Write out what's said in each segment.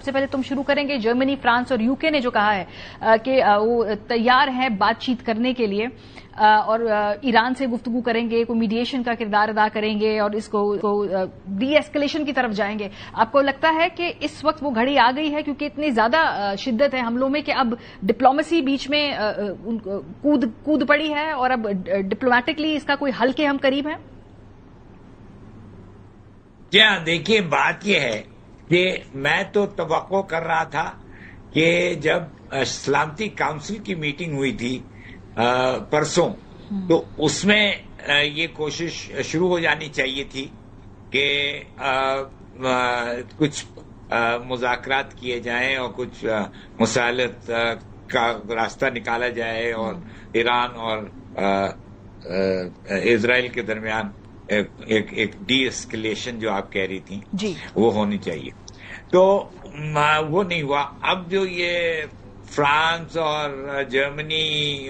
सबसे पहले तुम शुरू करेंगे। जर्मनी, फ्रांस और यूके ने जो कहा है कि वो तैयार है बातचीत करने के लिए और ईरान से गुफ्तगू करेंगे, कोई मीडिएशन का किरदार अदा करेंगे और इसको डी एस्केलेशन की तरफ जाएंगे। आपको लगता है कि इस वक्त वो घड़ी आ गई है, क्योंकि इतनी ज्यादा शिद्दत है हमलों में कि अब डिप्लोमेसी बीच में कूद पड़ी है और अब डिप्लोमेटिकली इसका कोई हल के हम करीब हैं? क्या देखिए, बात यह है कि मैं तो तवक्को कर रहा था कि जब सलामती काउंसिल की मीटिंग हुई थी परसों, तो उसमें ये कोशिश शुरू हो जानी चाहिए थी कि कुछ मुज़ाकरात किए जाएं और कुछ मुसालत का रास्ता निकाला जाए और ईरान और इजराइल के दरमियान एक डी एस्केलेशन जो आप कह रही थी जी, वो होनी चाहिए। तो वो नहीं हुआ। अब जो ये फ्रांस और जर्मनी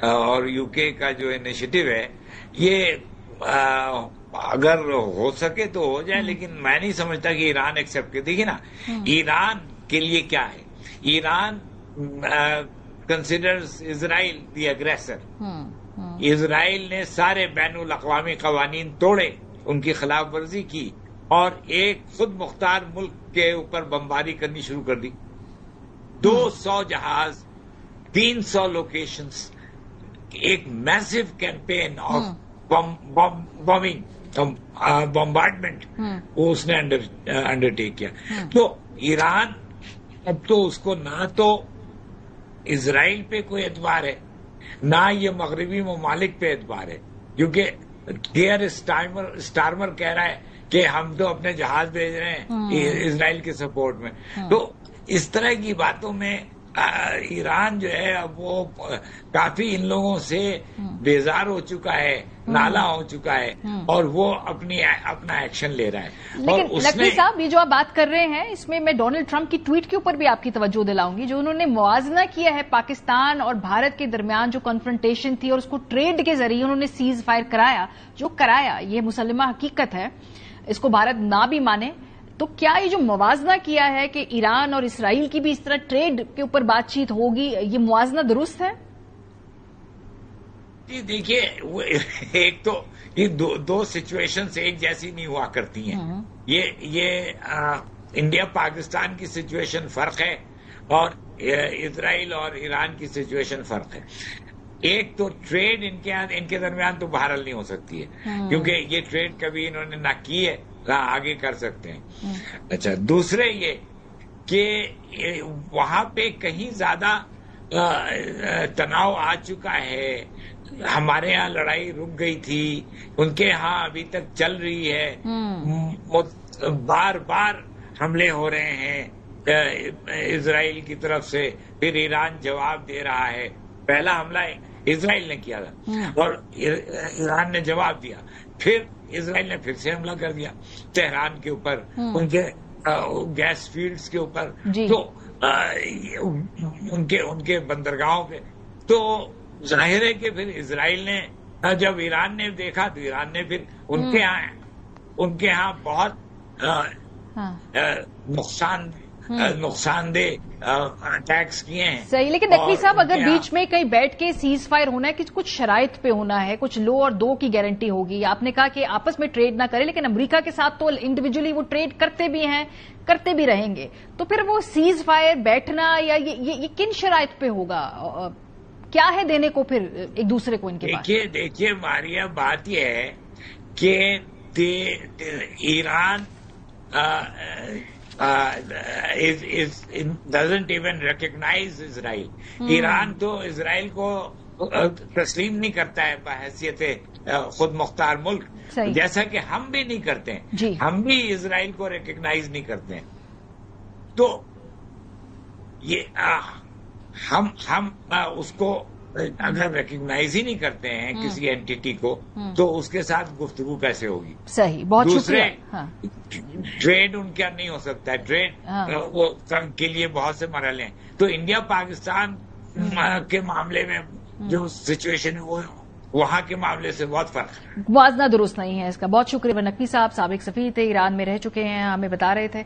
और यूके का जो इनिशिएटिव है, ये अगर हो सके तो हो जाए, लेकिन मैं नहीं समझता कि ईरान एक्सेप्ट करे। देखिए ना, ईरान के लिए क्या है, Iran considers Israel the aggressor. Israel ने सारे बैनुल अक़वामी क़वानीन तोड़े, उनकी खिलाफ वर्जी की और एक खुद मुख्तार मुल्क के ऊपर बमबारी करनी शुरू कर दी। 200 जहाज, 300 लोकेशंस, एक massive campaign of bombing, bombardment वो उसने अंडरटेक किया। तो ईरान अब तो उसको ना तो इजराइल पे कोई एतबार है, ना ये मगरबी ममालिक पे एतबार है, क्योंकि केयर स्टारमर कह रहा है कि हम तो अपने जहाज भेज रहे हैं इजराइल के सपोर्ट में। तो इस तरह की बातों में ईरान जो है अब वो काफी इन लोगों से बेजार हो चुका है, नाला हो चुका है और वो अपना एक्शन ले रहा है। लेकिन नकवी साहब, ये जो आप बात कर रहे हैं, इसमें मैं डोनाल्ड ट्रंप की ट्वीट के ऊपर भी आपकी तवज्जो दिलाऊंगी, जो उन्होंने मुआवजा किया है पाकिस्तान और भारत के दरमियान जो कन्फ्रंटेशन थी और उसको ट्रेड के जरिए उन्होंने सीज फायर कराया। जो कराया ये मुसल्लमा हकीकत है, इसको भारत ना भी माने, तो क्या ये जो मुवाजना किया है कि ईरान और इसराइल की भी इस तरह ट्रेड के ऊपर बातचीत होगी, ये मुवाजना दुरुस्त है? देखिए, एक तो ये दो सिचुएशंस एक जैसी नहीं हुआ करती हैं। ये इंडिया पाकिस्तान की सिचुएशन फर्क है और इजराइल और ईरान की सिचुएशन फर्क है। एक तो ट्रेड इनके दरमियान तो बहरहाल नहीं हो सकती है, क्योंकि ये ट्रेड कभी इन्होंने ना की है ना आगे कर सकते हैं। अच्छा, दूसरे ये कि वहां पे कहीं ज्यादा तनाव आ चुका है। हमारे यहाँ लड़ाई रुक गई थी, उनके यहाँ अभी तक चल रही है, बार बार हमले हो रहे हैं इजराइल की तरफ से, फिर ईरान जवाब दे रहा है। पहला हमला इजराइल ने किया था और ईरान ने जवाब दिया, फिर इजराइल ने फिर से हमला कर दिया तेहरान के ऊपर, उनके गैस फील्ड्स के ऊपर, तो उनके बंदरगाहों पे। तो जाहिर है कि फिर इजराइल ने, जब ईरान ने देखा तो ईरान ने फिर उनके यहाँ बहुत नुकसानदेह अटैक्स किए हैं। सही, लेकिन नकवी साहब, अगर बीच में कहीं बैठ के सीज फायर होना है कि कुछ शराइत पे होना है, कुछ लो और दो की गारंटी होगी। आपने कहा कि आपस में ट्रेड ना करें, लेकिन अमेरिका के साथ तो इंडिविजुअली वो ट्रेड करते भी हैं, करते भी रहेंगे। तो फिर वो सीज फायर बैठना या ये किन शराइत पे होगा? क्या है देने को फिर एक दूसरे को इनके पास? देखिए मारिया, बात यह है कि Iran doesn't even recognize Israel. Iran तो इजराइल को तस्लीम नहीं करता है बहैसियत खुद मुख्तार मुल्क, जैसा कि हम भी नहीं करते हैं। हम भी इजराइल को रिकग्नाइज नहीं करते हैं। तो ये हम उसको अगर रिकग्नाइज ही नहीं करते हैं किसी एंटिटी को, तो उसके साथ गुफ्तगू कैसे होगी? सही, बहुत दूसरे ट्रेड उनका नहीं हो सकता है। ट्रेड वो के लिए बहुत से मरहले हैं। तो इंडिया पाकिस्तान के मामले में जो सिचुएशन है वो वहां के मामले से बहुत फर्क है। मुआवजा दुरुस्त नहीं है इसका। बहुत शुक्रिया। नकवी साहब साबिक सफीर थे, ईरान में रह चुके हैं, हमें बता रहे थे।